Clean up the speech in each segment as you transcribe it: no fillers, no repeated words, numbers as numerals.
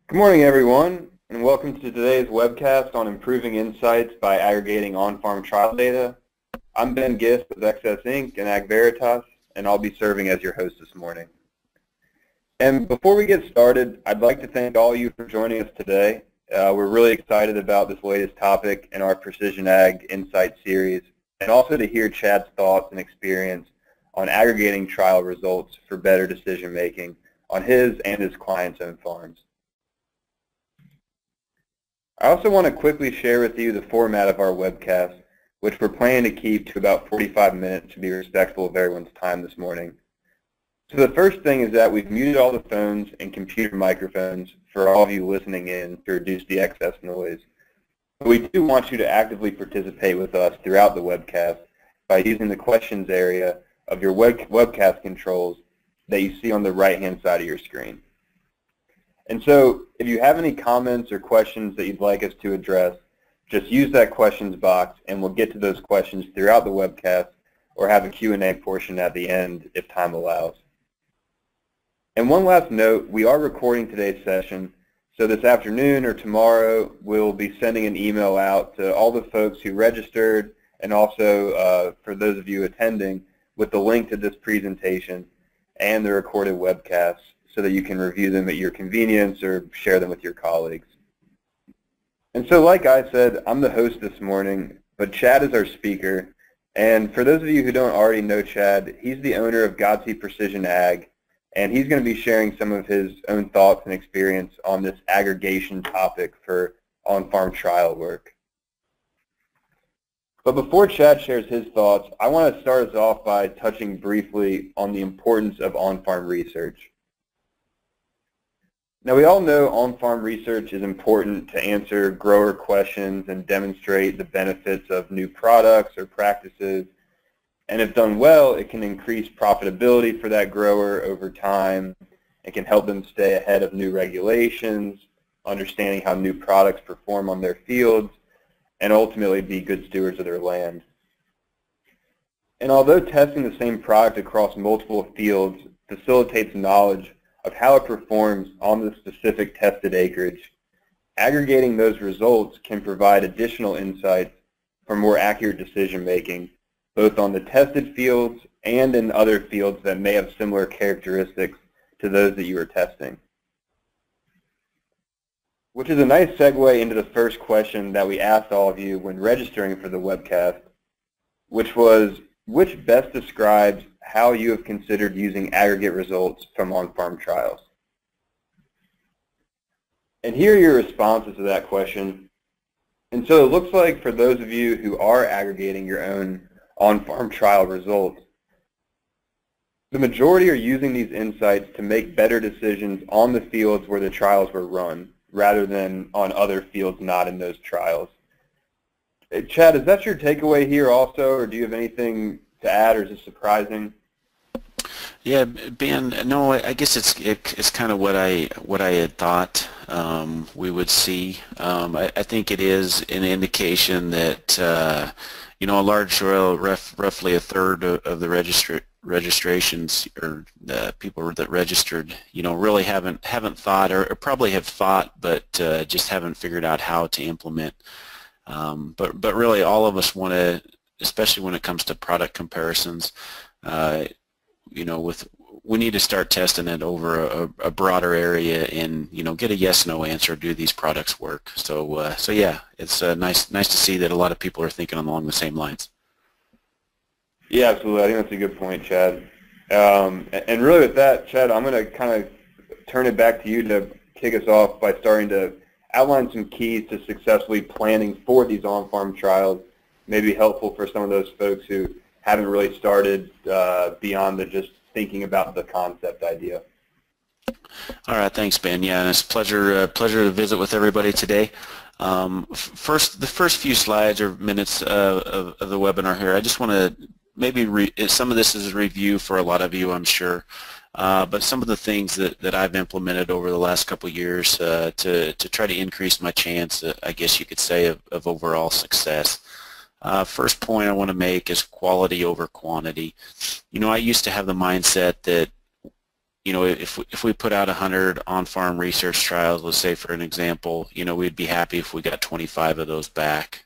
Good morning, everyone, and welcome to today's webcast on improving insights by aggregating on-farm trial data. I'm Ben Gift with XS Inc. and AgVeritas, and I'll be serving as your host this morning. And before we get started, I'd like to thank all of you for joining us today. We're really excited about this latest topic in our Precision Ag Insight series, and also to hear Chad's thoughts and experience on aggregating trial results for better decision making on his and his clients' own farms. I also want to quickly share with you the format of our webcast, which we're planning to keep to about 45 minutes to be respectful of everyone's time this morning. So the first thing is that we've muted all the phones and computer microphones for all of you listening in to reduce the excess noise. But we do want you to actively participate with us throughout the webcast by using the questions area of your webcast controls that you see on the right-hand side of your screen. And so if you have any comments or questions that you'd like us to address, just use that questions box and we'll get to those questions throughout the webcast or have a Q&A portion at the end if time allows. And one last note, we are recording today's session, so this afternoon or tomorrow we'll be sending an email out to all the folks who registered and also for those of you attending with the link to this presentation and the recorded webcast, so that you can review them at your convenience or share them with your colleagues. And so like I said, I'm the host this morning, but Chad is our speaker. And for those of you who don't already know Chad, he's the owner of Godsey Precision Ag, and he's going to be sharing some of his own thoughts and experience on this aggregation topic for on-farm trial work. But before Chad shares his thoughts, I want to start us off by touching briefly on the importance of on-farm research. Now, we all know on-farm research is important to answer grower questions and demonstrate the benefits of new products or practices. And if done well, it can increase profitability for that grower over time. It can help them stay ahead of new regulations, understanding how new products perform on their fields, and ultimately be good stewards of their land. And although testing the same product across multiple fields facilitates knowledge of how it performs on the specific tested acreage, aggregating those results can provide additional insights for more accurate decision making, both on the tested fields and in other fields that may have similar characteristics to those that you are testing. Which is a nice segue into the first question that we asked all of you when registering for the webcast, which was, which best describes how you have considered using aggregate results from on-farm trials? And here are your responses to that question. And so it looks like for those of you who are aggregating your own on-farm trial results, the majority are using these insights to make better decisions on the fields where the trials were run, rather than on other fields not in those trials. Chad, is that your takeaway here also, or do you have anything to add, or is it surprising? Yeah, Ben. No, I guess it's kind of what I had thought we would see. I think it is an indication that a large soil, roughly a third of the registrations or the people that registered, really haven't thought, or probably have thought, but just haven't figured out how to implement. But really, all of us want to, especially when it comes to product comparisons, we need to start testing it over a broader area and get a yes/no answer. Do these products work? So yeah, it's nice to see that a lot of people are thinking along the same lines. Yeah, absolutely. I think that's a good point, Chad. And really, with that, Chad, I'm going to kind of turn it back to you to kick us off by starting to outline some keys to successfully planning for these on-farm trials. Maybe helpful for some of those folks who haven't really started beyond the just thinking about the concept idea. All right, thanks, Ben. Yeah, and it's a pleasure to visit with everybody today. The first few slides or minutes of the webinar here, I just want to maybe some of this is a review for a lot of you, I'm sure, but some of the things that I've implemented over the last couple of years to try to increase my chance, I guess you could say, of overall success. First point I want to make is quality over quantity. I used to have the mindset that if we put out 100 on-farm research trials, let's say for an example, we'd be happy if we got 25 of those back.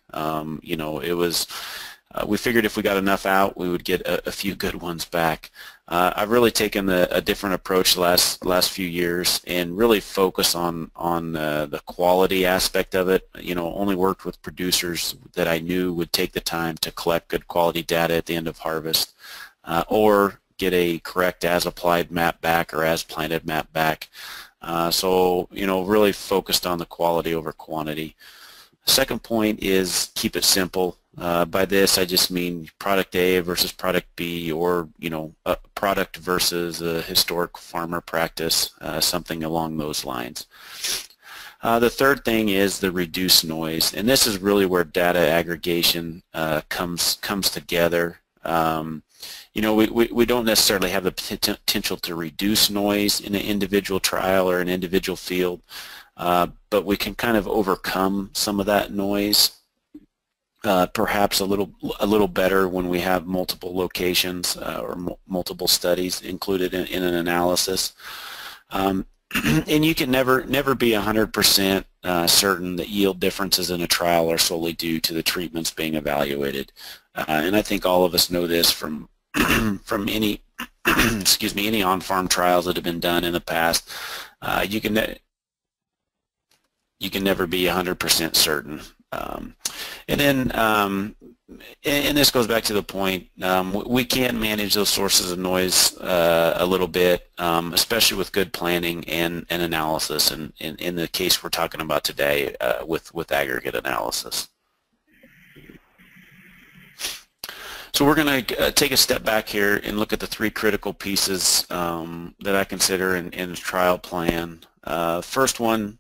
We figured if we got enough out, we would get a few good ones back. I've really taken a different approach the last few years and really focus on the quality aspect of it. Only worked with producers that I knew would take the time to collect good quality data at the end of harvest, or get a correct as applied map back or as planted map back. So really focused on the quality over quantity. Second point is keep it simple. By this I just mean product A versus product B, or a product versus a historic farmer practice, something along those lines. The third thing is the reduced noise, and this is really where data aggregation comes together. We don't necessarily have the potential to reduce noise in an individual trial or an individual field, but we can kind of overcome some of that noise. Perhaps a little better when we have multiple locations or multiple studies included in an analysis. And you can never be 100% certain that yield differences in a trial are solely due to the treatments being evaluated. And I think all of us know this from any any on-farm trials that have been done in the past. You can never be 100% certain. And then, and this goes back to the point, we can manage those sources of noise a little bit, especially with good planning and analysis, and in the case we're talking about today with aggregate analysis. So we're going to take a step back here and look at the three critical pieces that I consider in a trial plan. First one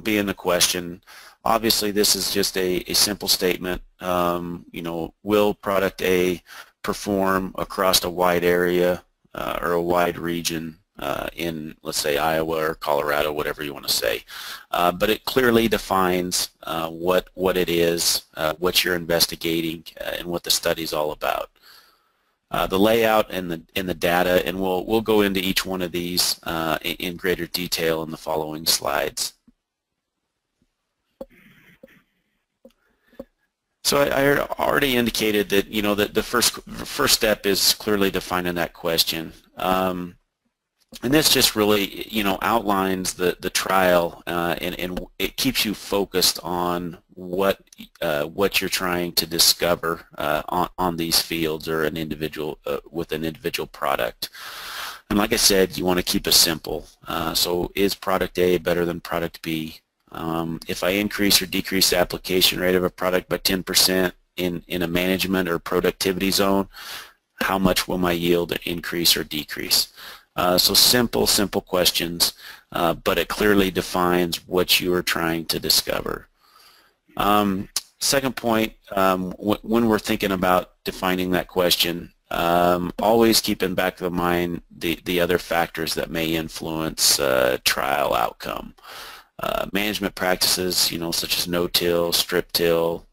being the question. Obviously, this is just a simple statement. Will product A perform across a wide area or a wide region in, let's say, Iowa or Colorado, whatever you want to say? But it clearly defines what it is, what you're investigating, and what the study's all about. The layout and the data, and we'll go into each one of these in greater detail in the following slides. So I already indicated that that the first step is clearly defining that question, and this just really outlines the trial, and it keeps you focused on what you're trying to discover on these fields or an individual with an individual product. And like I said, you want to keep it simple. So is product A better than product B? If I increase or decrease the application rate of a product by 10% in a management or productivity zone, how much will my yield increase or decrease? So simple questions, but it clearly defines what you are trying to discover. Second point, when we're thinking about defining that question, always keep in back of the mind the other factors that may influence trial outcome. Management practices, such as no-till, strip-till,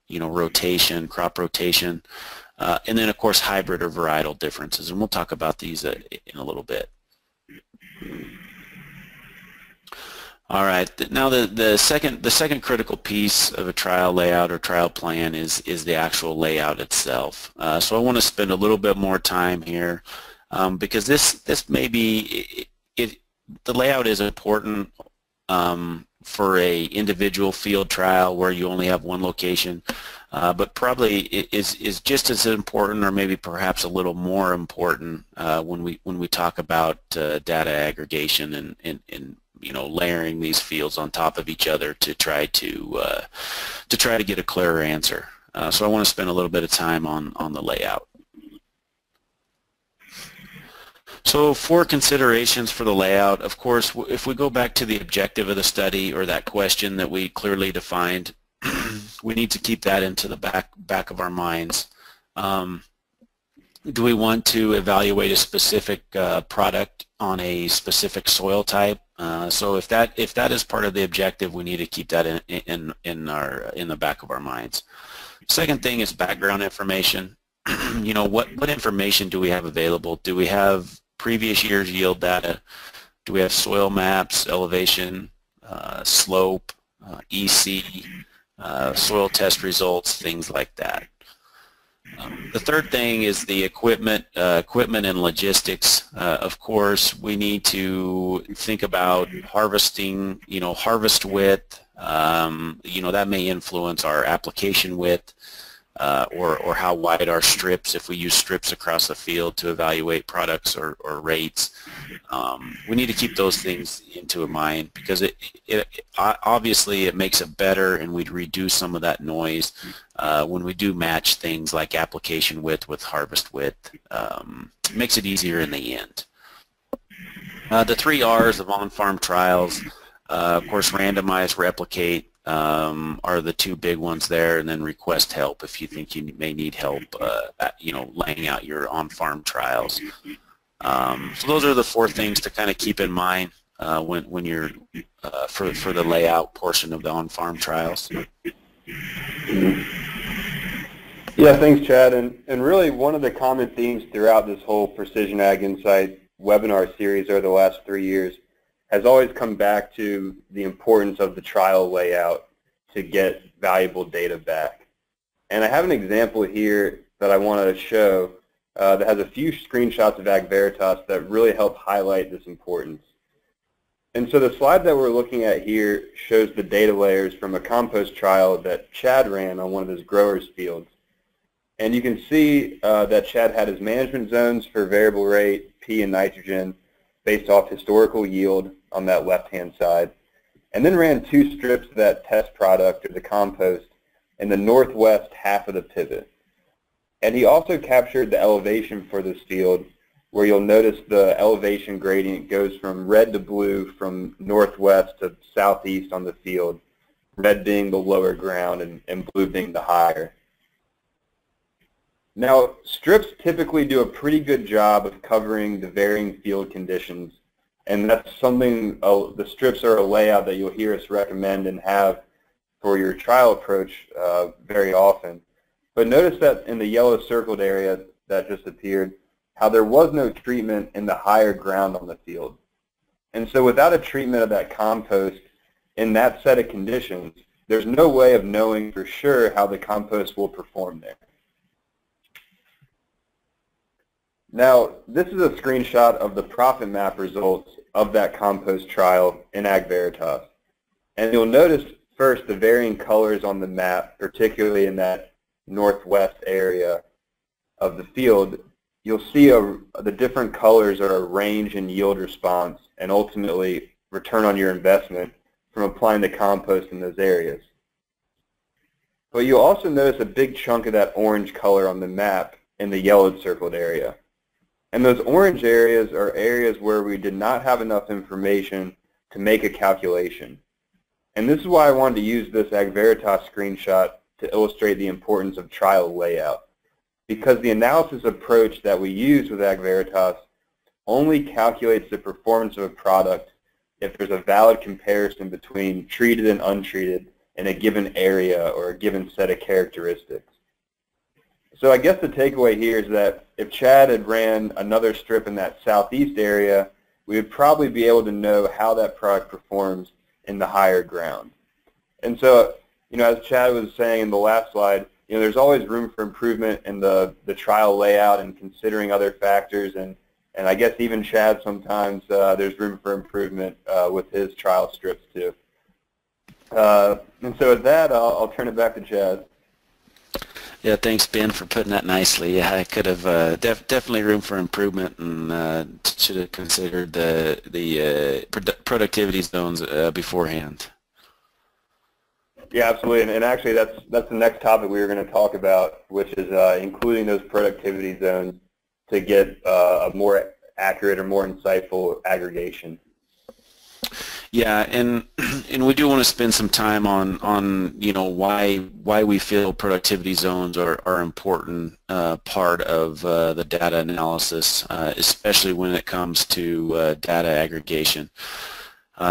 rotation, crop rotation, and then of course hybrid or varietal differences, and we'll talk about these in a little bit. All right, now the second critical piece of a trial layout or trial plan is the actual layout itself. So I want to spend a little bit more time here because this may be the layout is important for a individual field trial where you only have one location, but probably is just as important, or maybe perhaps a little more important when we talk about data aggregation and layering these fields on top of each other to try to get a clearer answer. So I want to spend a little bit of time on the layout. So for considerations for the layout, of course, if we go back to the objective of the study or that question that we clearly defined, we need to keep that into the back of our minds. Do we want to evaluate a specific product on a specific soil type? So if that is part of the objective, we need to keep that in the back of our minds. Second thing is background information. What information do we have available? Do we have previous year's yield data? Do we have soil maps, elevation, slope, EC, soil test results, things like that? The third thing is the equipment and logistics. Of course, we need to think about harvesting, harvest width. That may influence our application width, or how wide our strips, if we use strips across the field to evaluate products or rates. We need to keep those things into mind, because obviously it makes it better, and we'd reduce some of that noise when we do match things like application width with harvest width. It makes it easier in the end. The 3 R's of on-farm trials, of course, randomize, replicate, are the 2 big ones there, and then request help if you think you may need help, laying out your on-farm trials. So those are the 4 things to kind of keep in mind when you're for the layout portion of the on-farm trials. Yeah, thanks, Chad. And really, one of the common themes throughout this whole Precision Ag Insight webinar series over the last 3 years has always come back to the importance of the trial layout to get valuable data back. And I have an example here that I want to show that has a few screenshots of AgVeritas that really help highlight this importance. And so the slide that we're looking at here shows the data layers from a compost trial that Chad ran on one of his growers' fields. And you can see that Chad had his management zones for variable rate, P and nitrogen, based off historical yield on that left-hand side, and then ran 2 strips of that test product, or the compost, in the northwest half of the pivot. And he also captured the elevation for this field, where you'll notice the elevation gradient goes from red to blue from northwest to southeast on the field, red being the lower ground and blue being the higher. Now, strips typically do a pretty good job of covering the varying field conditions, and that's something, the strips are a layout that you'll hear us recommend and have for your trial approach very often. But notice that in the yellow circled area that just appeared, how there was no treatment in the higher ground on the field. And so without a treatment of that compost in that set of conditions, there's no way of knowing for sure how the compost will perform there. Now, this is a screenshot of the profit map results of that compost trial in AgVeritas. And you'll notice first the varying colors on the map, particularly in that northwest area of the field. You'll see the different colors are a range in yield response and ultimately return on your investment from applying the compost in those areas. But you'll also notice a big chunk of that orange color on the map in the yellow circled area. And those orange areas are areas where we did not have enough information to make a calculation. And this is why I wanted to use this AgVeritas screenshot to illustrate the importance of trial layout. Because the analysis approach that we use with AgVeritas only calculates the performance of a product if there's a valid comparison between treated and untreated in a given area or a given set of characteristics. So I guess the takeaway here is that if Chad had ran another strip in that southeast area, we would probably be able to know how that product performs in the higher ground. And so, as Chad was saying in the last slide, there's always room for improvement in the trial layout and considering other factors, and I guess even Chad sometimes there's room for improvement with his trial strips too. And so with that, I'll turn it back to Chad. Yeah, thanks, Ben, for putting that nicely. Yeah, I could have definitely room for improvement, and should have considered the productivity zones beforehand. Yeah, absolutely, and actually that's the next topic we were going to talk about, which is including those productivity zones to get a more accurate or more insightful aggregation. Yeah, and we do want to spend some time on why we feel productivity zones are an important part of the data analysis, especially when it comes to data aggregation.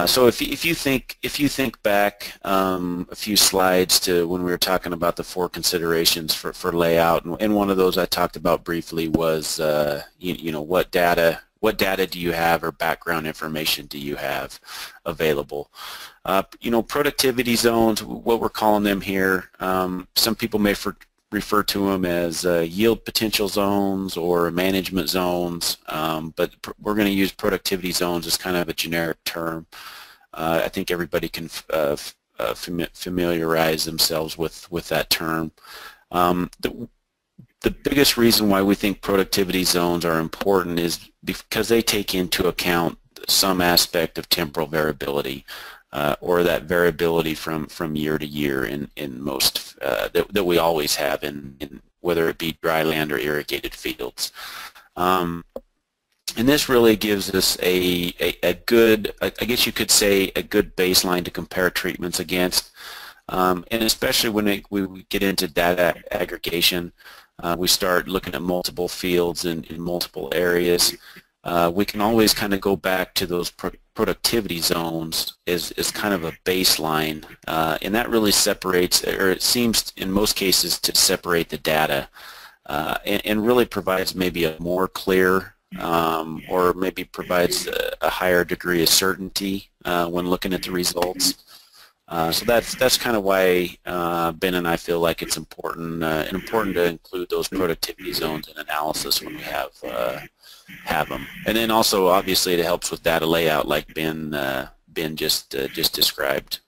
So if you think back a few slides to when we were talking about the 4 considerations for layout, and one of those I talked about briefly was what data what data do you have or background information do you have available. You know, productivity zones, what we're calling them here, some people may refer to them as yield potential zones or management zones, but we're going to use productivity zones as kind of a generic term. I think everybody can familiarize themselves with that term. The biggest reason why we think productivity zones are important is because they take into account some aspect of temporal variability, or that variability from year to year in most that we always have in whether it be dry land or irrigated fields. And this really gives us a good, I guess you could say, a good baseline to compare treatments against. And especially when we get into data aggregation, we start looking at multiple fields in multiple areas. We can always kind of go back to those productivity zones as kind of a baseline, and that really separates, or it seems in most cases to separate the data, and really provides maybe a more clear, or maybe provides a higher degree of certainty when looking at the results. So that's kind of why Ben and I feel like it's important to include those productivity zones in analysis when we have them. And then also obviously it helps with data layout, like Ben just described.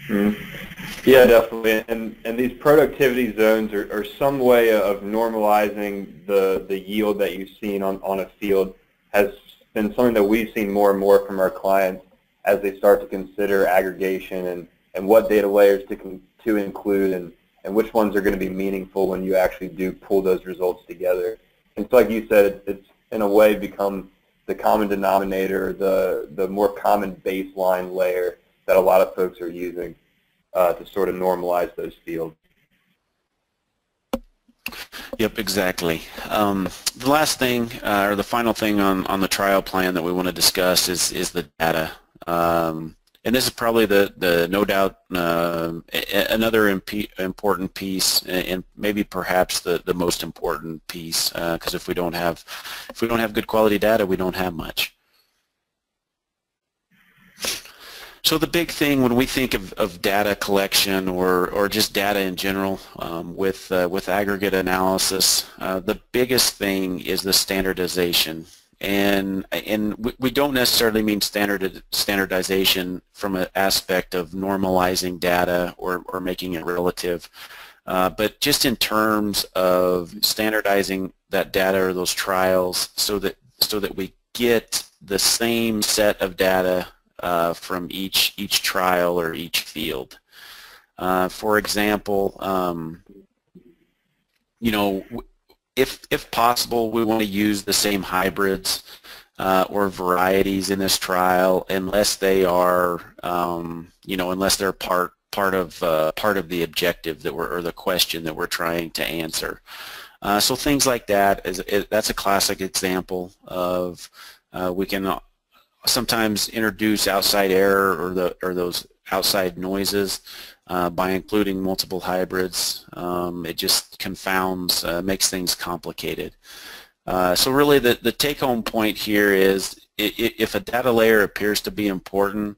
Mm-hmm. Yeah, definitely. And these productivity zones are some way of normalizing the yield that you've seen on a field. Has been something that we've seen more and more from our clients as they start to consider aggregation and what data layers to include and which ones are going to be meaningful when you actually do pull those results together. And so like you said, it's in a way become the common denominator, the more common baseline layer that a lot of folks are using to sort of normalize those fields. Yep, exactly. The last thing, or the final thing on the trial plan that we want to discuss is the data. And this is probably the no doubt another important piece, and maybe perhaps the most important piece, because if we don't have good quality data, we don't have much. So the big thing when we think of data collection or just data in general with aggregate analysis, the biggest thing is the standardization. And we don't necessarily mean standardization from an aspect of normalizing data or making it relative, but just in terms of standardizing that data or those trials so that we get the same set of data from each trial or each field. For example, you know, if possible, we want to use the same hybrids or varieties in this trial, unless they are, you know, unless they're part of the objective that or the question that we're trying to answer. So things like that that's a classic example of we can sometimes introduce outside error or those outside noises by including multiple hybrids. It just confounds, makes things complicated. So really the take-home point here is if a data layer appears to be important,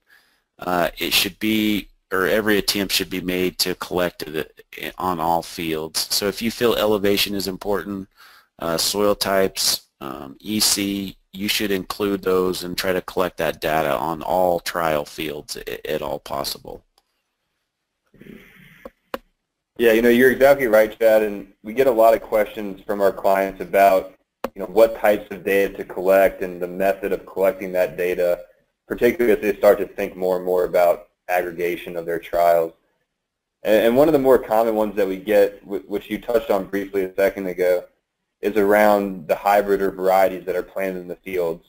it should be, or every attempt should be made to collect it on all fields. So if you feel elevation is important, soil types, EC, you should include those and try to collect that data on all trial fields at all possible. Yeah, you know, you're exactly right, Chad, and we get a lot of questions from our clients about, you know, what types of data to collect and the method of collecting that data, particularly as they start to think more and more about aggregation of their trials. And one of the more common ones that we get, which you touched on briefly a second ago, is around the hybrid or varieties that are planted in the fields.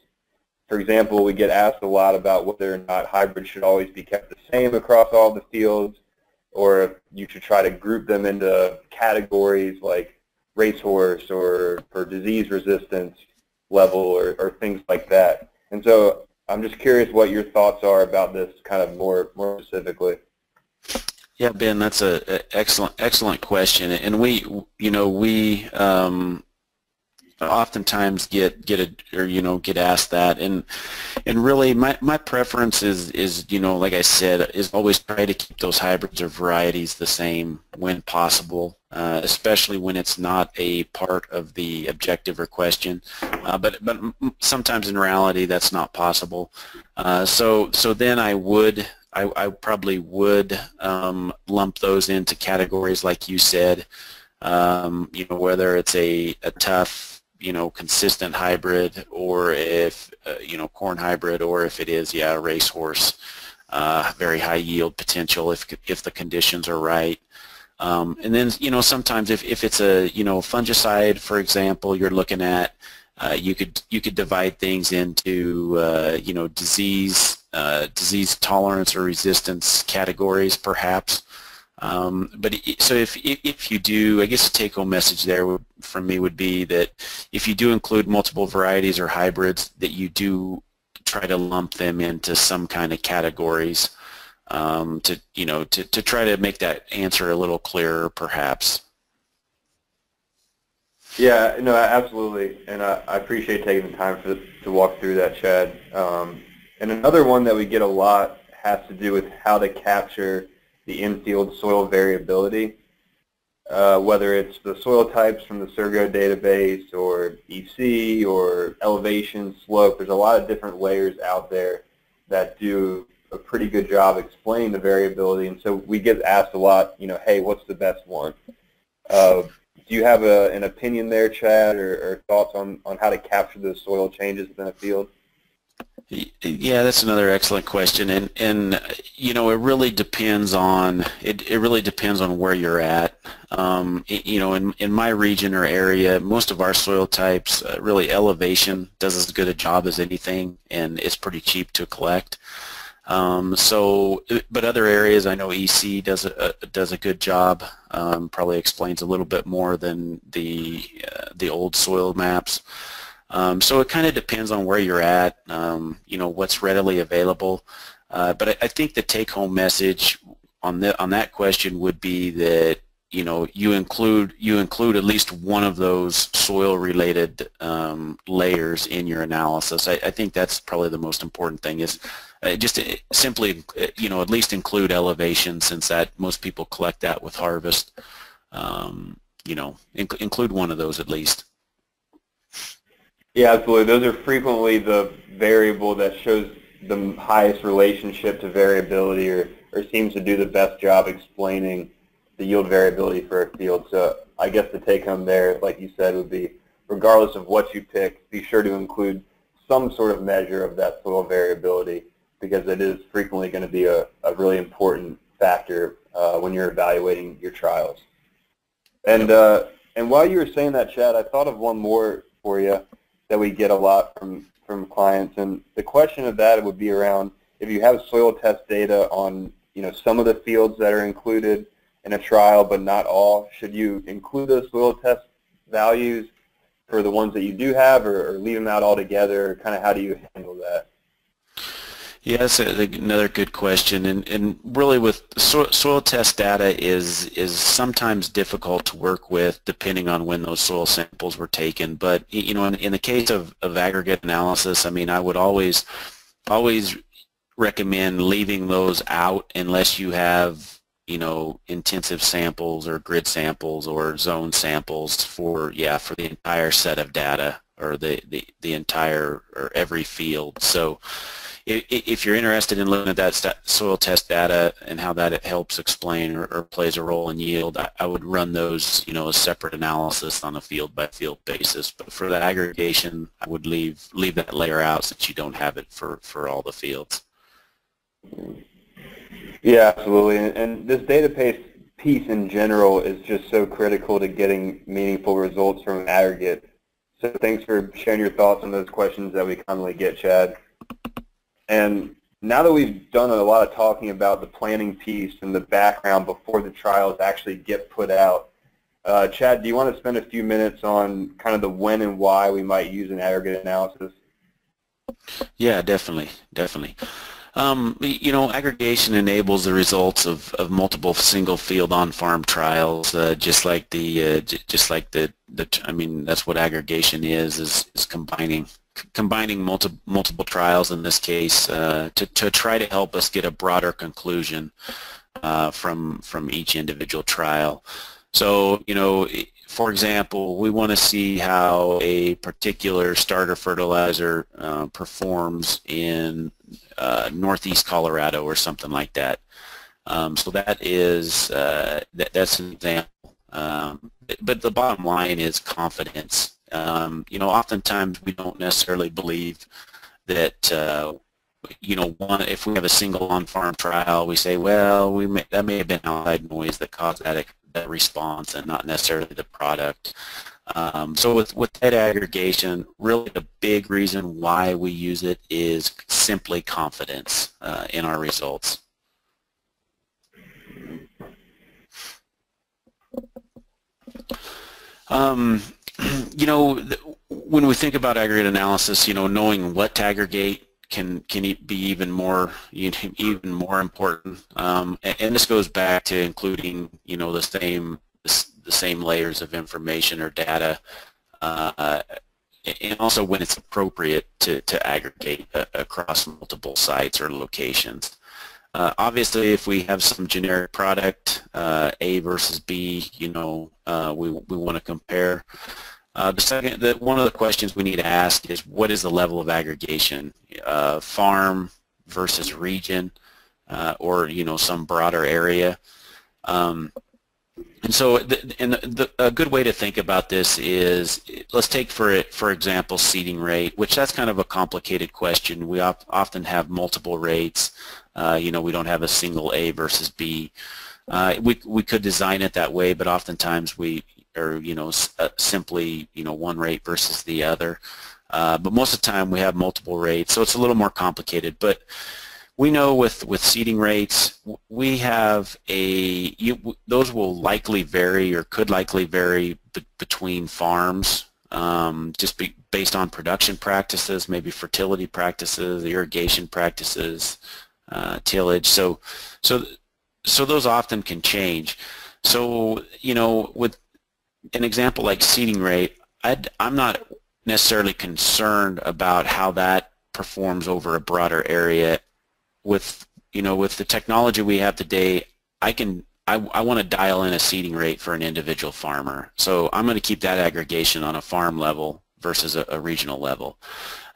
For example, we get asked a lot about whether or not hybrids should always be kept the same across all the fields, or if you should try to group them into categories like racehorse or for disease resistance level or things like that. And so I'm just curious what your thoughts are about this kind of more specifically. Yeah, Ben, that's a excellent question, and we, you know, oftentimes get asked that, and really my preference is like I said, is always try to keep those hybrids or varieties the same when possible, especially when it's not a part of the objective or question, but sometimes in reality that's not possible. So then I probably would lump those into categories like you said, whether it's a tough, consistent hybrid, or if, corn hybrid, or if it is, racehorse, very high yield potential if the conditions are right. And then, sometimes if it's a, fungicide, for example, you're looking at, you could divide things into, disease tolerance or resistance categories, perhaps. So if you do, I guess the take-home message there from me would be that if you do include multiple varieties or hybrids, that you do try to lump them into some kind of categories, to try to make that answer a little clearer, perhaps. Yeah, no, absolutely, and I appreciate taking the time to walk through that, Chad. And another one that we get a lot has to do with how to capture the in-field soil variability, whether it's the soil types from the Sergo database, or EC, or elevation, slope. There's a lot of different layers out there that do a pretty good job explaining the variability, and so we get asked a lot, hey, what's the best one? Do you have an opinion there, Chad, or thoughts on how to capture those soil changes within a field? Yeah, that's another excellent question, and it really depends on where you're at. In my region or area, most of our soil types, really elevation does as good a job as anything, and it's pretty cheap to collect. But other areas, I know EC does a good job. Probably explains a little bit more than the old soil maps. So it kind of depends on where you're at, what's readily available. But I think the take-home message on that question would be that you include at least one of those soil-related layers in your analysis. I think that's probably the most important thing, is just simply at least include elevation, since that most people collect that with harvest. Include one of those at least. Yeah, absolutely. Those are frequently the variable that shows the highest relationship to variability, or seems to do the best job explaining the yield variability for a field. So I guess the take home there, like you said, would be, regardless of what you pick, be sure to include some sort of measure of that soil variability, because it is frequently going to be a really important factor when you're evaluating your trials. And while you were saying that, Chad, I thought of one more for you that we get a lot from clients, and the question of that would be around, if you have soil test data on some of the fields that are included in a trial but not all, should you include those soil test values for the ones that you do have, or leave them out altogether? Kind of how do you handle that? Yeah, that's another good question, and really with soil test data is sometimes difficult to work with depending on when those soil samples were taken. But in the case of aggregate analysis, I mean, I would always recommend leaving those out unless you have intensive samples or grid samples or zone samples for the entire set of data, or the entire, or every field. So if you're interested in looking at that soil test data and how that helps explain or plays a role in yield, I would run those, a separate analysis on a field-by-field basis. But for the aggregation, I would leave that layer out, since you don't have it for all the fields. Yeah, absolutely. And this database piece in general is just so critical to getting meaningful results from an aggregate. So thanks for sharing your thoughts on those questions that we commonly get, Chad. And now that we've done a lot of talking about the planning piece and the background before the trials actually get put out, Chad, do you want to spend a few minutes on kind of the when and why we might use an aggregate analysis? Yeah, definitely. Aggregation enables the results of multiple single field on-farm trials, just like I mean, that's what aggregation is combining multiple trials in this case to try to help us get a broader conclusion from each individual trial. So, for example, we want to see how a particular starter fertilizer performs in northeast Colorado or something like that. So that's an example. But the bottom line is confidence. Oftentimes we don't necessarily believe that if we have a single on-farm trial, we say, well, that may have been outside noise that caused that response and not necessarily the product. So with that aggregation, really the big reason why we use it is simply confidence in our results. When we think about aggregate analysis, knowing what to aggregate can be even more important, and this goes back to including the same layers of information or data, and also when it's appropriate to aggregate across multiple sites or locations. Obviously, if we have some generic product, A versus B, we want to compare. One of the questions we need to ask is, what is the level of aggregation? Farm versus region, or some broader area. And so, a good way to think about this is, let's take for example seeding rate, which that's kind of a complicated question. We often have multiple rates. We don't have a single A versus B. We could design it that way, but oftentimes simply one rate versus the other. But most of the time we have multiple rates, so it's a little more complicated. But we know with seeding rates, we have those will likely vary or could likely vary between farms, just based on production practices, maybe fertility practices, irrigation practices, tillage. So those often can change. So with an example like seeding rate, I'm not necessarily concerned about how that performs over a broader area. With the technology we have today, I want to dial in a seeding rate for an individual farmer. So I'm going to keep that aggregation on a farm level versus a regional level.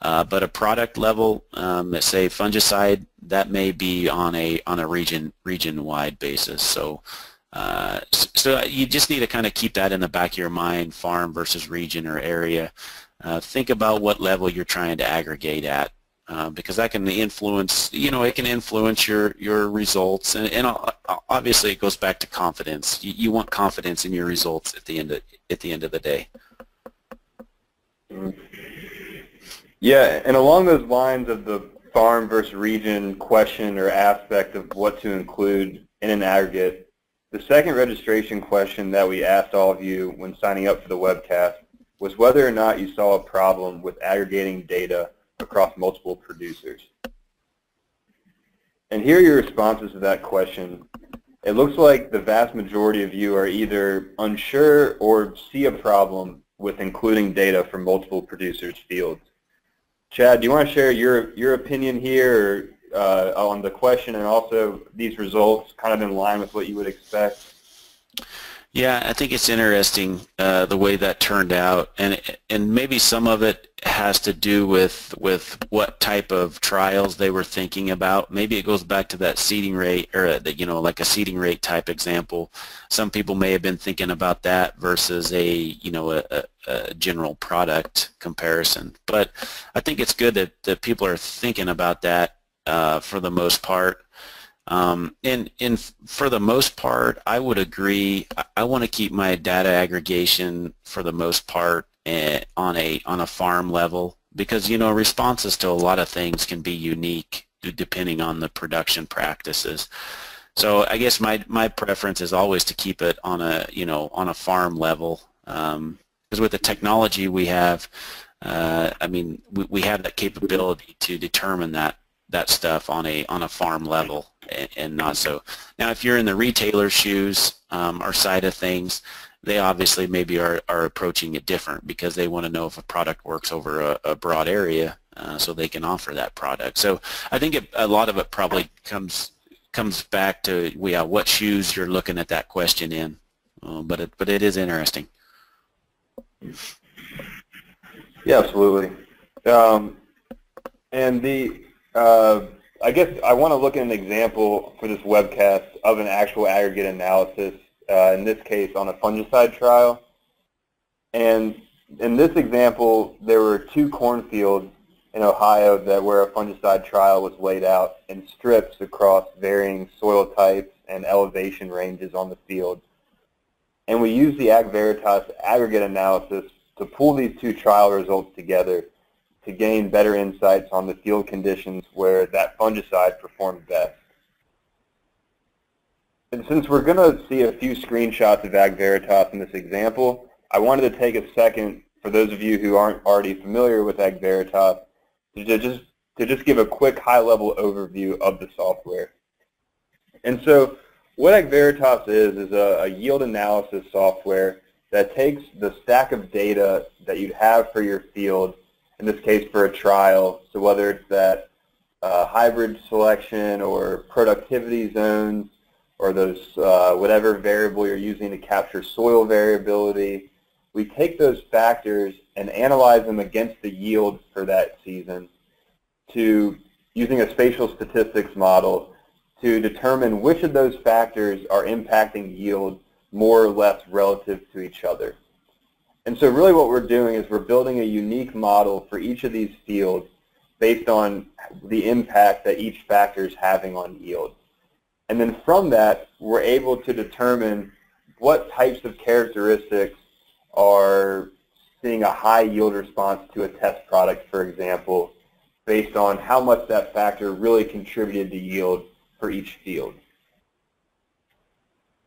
But a product level, let's say fungicide, that may be on a region-wide basis. So you just need to kind of keep that in the back of your mind, farm versus region or area. Think about what level you're trying to aggregate at, because that can influence, it can influence your results, and obviously it goes back to confidence. You want confidence in your results at the end of the day. Yeah, and along those lines of the farm versus region question or aspect of what to include in an aggregate, the second registration question that we asked all of you when signing up for the webcast was whether or not you saw a problem with aggregating data across multiple producers. And here are your responses to that question. It looks like the vast majority of you are either unsure or see a problem with including data from multiple producers' fields. Chad, do you want to share your opinion here on the question, and also these results kind of in line with what you would expect? Yeah, I think it's interesting the way that turned out, and maybe some of it has to do with what type of trials they were thinking about. Maybe it goes back to that seeding rate, or like a seeding rate type example. Some people may have been thinking about that versus a general product comparison. But I think it's good that people are thinking about that for the most part. And for the most part, I would agree. I want to keep my data aggregation for the most part on a farm level, because responses to a lot of things can be unique depending on the production practices. So I guess my preference is always to keep it on a farm level, because with the technology we have, I mean, we have that capability to determine that that stuff on a farm level and not so. Now, if you're in the retailer's shoes or side of things, they obviously maybe are approaching it different because they want to know if a product works over a broad area so they can offer that product. So I think a lot of it probably comes back to what shoes you're looking at that question in. But it is interesting. Yeah, absolutely. I guess I want to look at an example for this webcast of an actual aggregate analysis, in this case on a fungicide trial. And in this example, there were 2 cornfields in Ohio where a fungicide trial was laid out in strips across varying soil types and elevation ranges on the field. And we used the AgVeritas aggregate analysis to pull these 2 trial results together to gain better insights on the field conditions where that fungicide performed best. And since we're going to see a few screenshots of AgVeritas in this example, I wanted to take a second for those of you who aren't already familiar with AgVeritas to just give a quick high-level overview of the software. And so what AgVeritas is a yield analysis software that takes the stack of data that you'd have for your field, in this case for a trial, so whether it's that hybrid selection or productivity zones or those whatever variable you're using to capture soil variability, we take those factors and analyze them against the yield for that season using a spatial statistics model to determine which of those factors are impacting yield more or less relative to each other. And so really what we're doing is we're building a unique model for each of these fields based on the impact that each factor is having on yield. And then from that, we're able to determine what types of characteristics are seeing a high yield response to a test product, for example, based on how much that factor really contributed to yield for each field.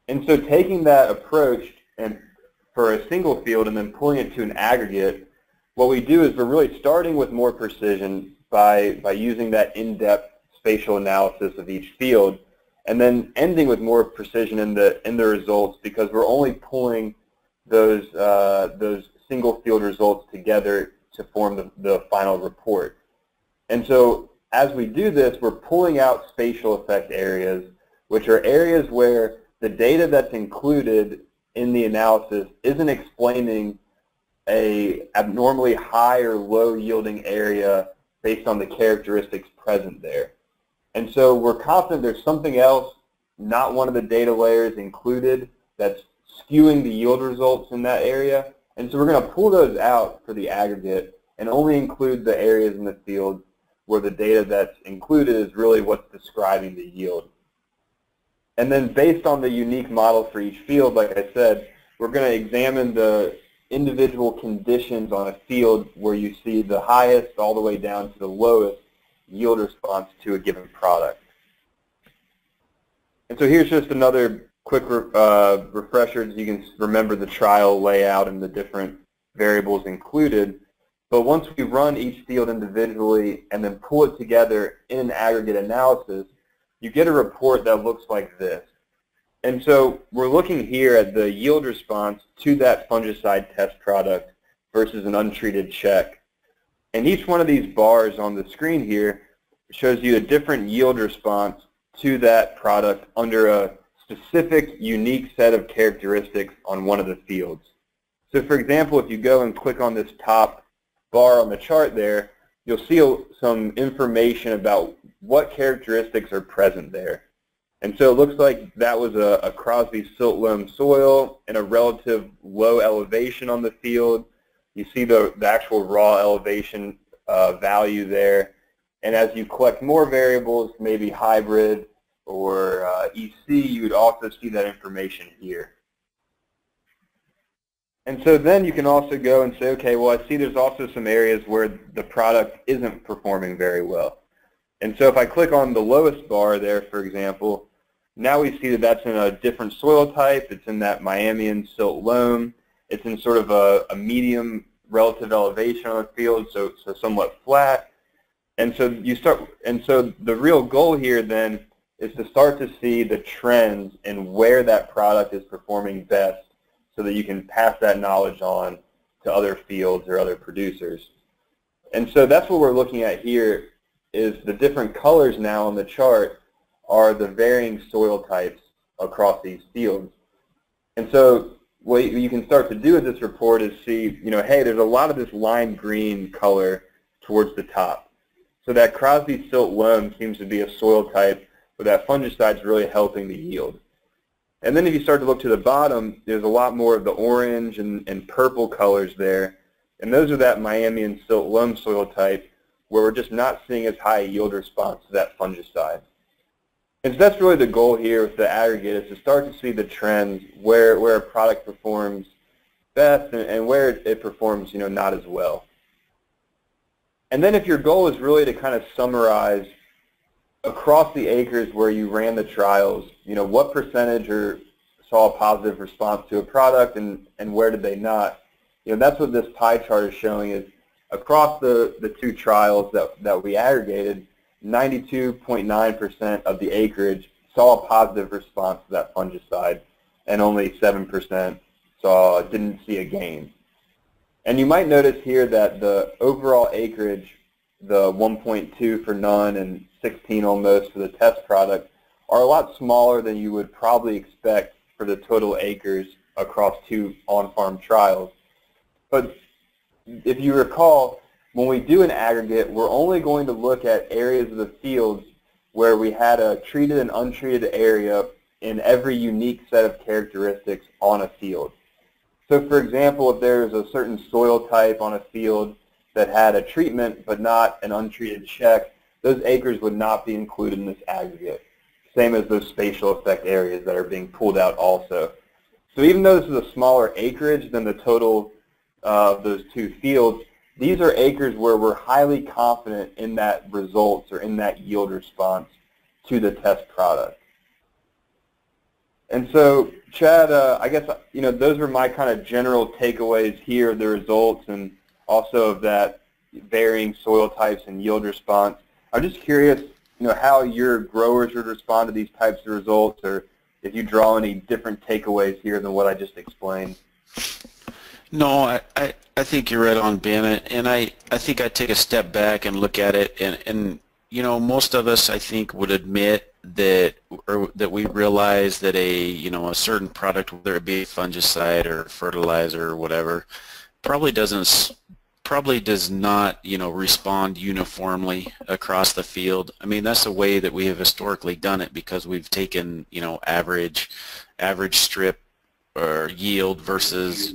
And so taking that approach and for a single field and then pulling it to an aggregate, what we do is we're really starting with more precision by using that in-depth spatial analysis of each field, and then ending with more precision in the results because we're only pulling those single field results together to form the final report. And so as we do this, we're pulling out spatial effect areas, which are areas where the data that's included in the analysis isn't explaining a abnormally high or low yielding area based on the characteristics present there. And so we're confident there's something else, not one of the data layers included, that's skewing the yield results in that area. And so we're going to pull those out for the aggregate and only include the areas in the field where the data that's included is really what's describing the yield. And then based on the unique model for each field, like I said, we're going to examine the individual conditions on a field where you see the highest all the way down to the lowest yield response to a given product. And so here's just another quick refresher so you can remember the trial layout and the different variables included. But once we run each field individually and then pull it together in an aggregate analysis, you get a report that looks like this. And so we're looking here at the yield response to that fungicide test product versus an untreated check. And each one of these bars on the screen here shows you a different yield response to that product under a specific unique set of characteristics on one of the fields. So for example, if you go and click on this top bar on the chart there, you'll see some information about what characteristics are present there. And so it looks like that was a Crosby silt loam soil and a relative low elevation on the field. You see the actual raw elevation value there. And as you collect more variables, maybe hybrid or EC, you would also see that information here. And so then you can also go and say, okay, well, I see there's also some areas where the product isn't performing very well. And so if I click on the lowest bar there, for example, now we see that that's in a different soil type. It's in that Miamian silt loam. It's in sort of a medium relative elevation on the field, so somewhat flat. And so the real goal here then is to start to see the trends and where that product is performing best so that you can pass that knowledge on to other fields or other producers. And so that's what we're looking at here is the different colors now on the chart are the varying soil types across these fields. And so what you can start to do with this report is see, hey, there's a lot of this lime green color towards the top. So that Crosby silt loam seems to be a soil type where that fungicide is really helping the yield. And then if you start to look to the bottom, there's a lot more of the orange and purple colors there. And those are that Miami and silt loam soil type where we're just not seeing as high a yield response to that fungicide. And so that's really the goal here with the aggregate is to start to see the trends where a product performs best and where it performs not as well. And then if your goal is really to kind of summarize across the acres where you ran the trials, what percentage saw a positive response to a product and where did they not? That's what this pie chart is showing is across the two trials that we aggregated, 92.9% of the acreage saw a positive response to that fungicide and only 7% didn't see a gain. And you might notice here that the overall acreage, the 1.2 for none and 16 almost for the test product, are a lot smaller than you would probably expect for the total acres across two on-farm trials. But if you recall, when we do an aggregate, we're only going to look at areas of the fields where we had a treated and untreated area in every unique set of characteristics on a field. So for example, if there's a certain soil type on a field that had a treatment but not an untreated check, those acres would not be included in this aggregate. Same as those spatial effect areas that are being pulled out also. So even though this is a smaller acreage than the total of those two fields, these are acres where we're highly confident in that results or in that yield response to the test product. And so, Chad, I guess those are my kind of general takeaways here of the results and also of that varying soil types and yield response. I'm just curious, how your growers would respond to these types of results, or if you draw any different takeaways here than what I just explained. No, I think you're right on, Ben, and I think I take a step back and look at it, and most of us, I think, would admit that we realize that a certain product, whether it be a fungicide or fertilizer or whatever, probably does not respond uniformly across the field. I mean, that's the way that we have historically done it because we've taken average strip or yield versus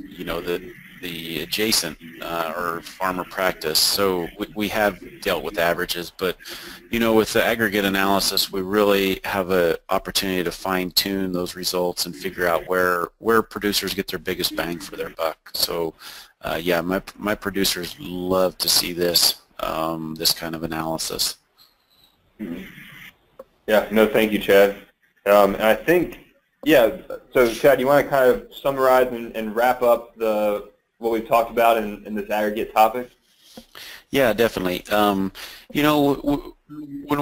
the adjacent or farmer practice. So we have dealt with averages, but with the aggregate analysis, we really have an opportunity to fine-tune those results and figure out where producers get their biggest bang for their buck. So yeah, my producers love to see this this kind of analysis. Yeah, no, thank you, Chad. And I think, yeah, so Chad, you want to kind of summarize and wrap up what we've talked about in this aggregate topic? Yeah, definitely. When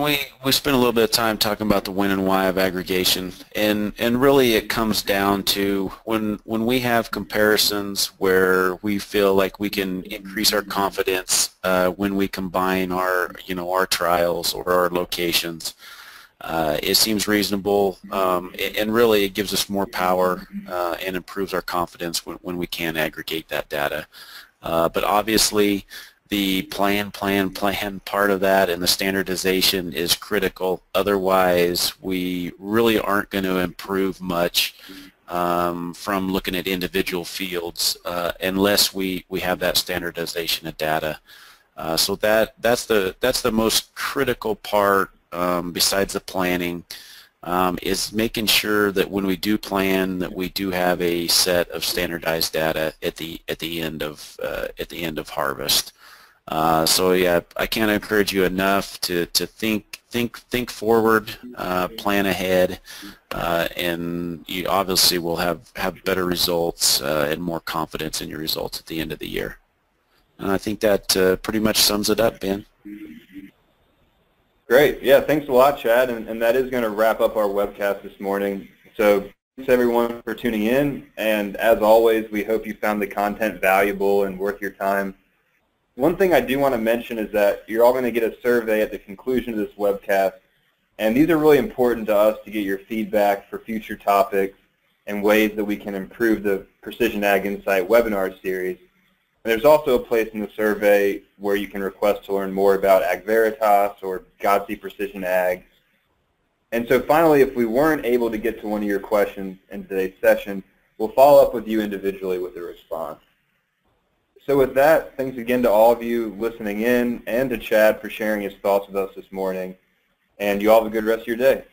we spend a little bit of time talking about the when and why of aggregation, and really it comes down to when we have comparisons where we feel like we can increase our confidence when we combine our trials or our locations. It seems reasonable, and really it gives us more power and improves our confidence when we can aggregate that data. But obviously, the plan part of that and the standardization is critical. Otherwise, we really aren't going to improve much from looking at individual fields unless we have that standardization of data. So that's the most critical part. Besides the planning, is making sure that when we do plan, that we do have a set of standardized data at the end of harvest. So yeah, I can't encourage you enough to think forward, plan ahead, and you obviously will have better results and more confidence in your results at the end of the year. And I think that pretty much sums it up, Ben. Great. Yeah, thanks a lot, Chad. And that is going to wrap up our webcast this morning. So thanks, everyone, for tuning in. And as always, we hope you found the content valuable and worth your time. One thing I do want to mention is that you're all going to get a survey at the conclusion of this webcast. And these are really important to us to get your feedback for future topics and ways that we can improve the Precision Ag Insight webinar series. And there's also a place in the survey where you can request to learn more about AgVeritas or GODSEE Precision Ag. And so finally, if we weren't able to get to one of your questions in today's session, we'll follow up with you individually with a response. So with that, thanks again to all of you listening in and to Chad for sharing his thoughts with us this morning. And you all have a good rest of your day.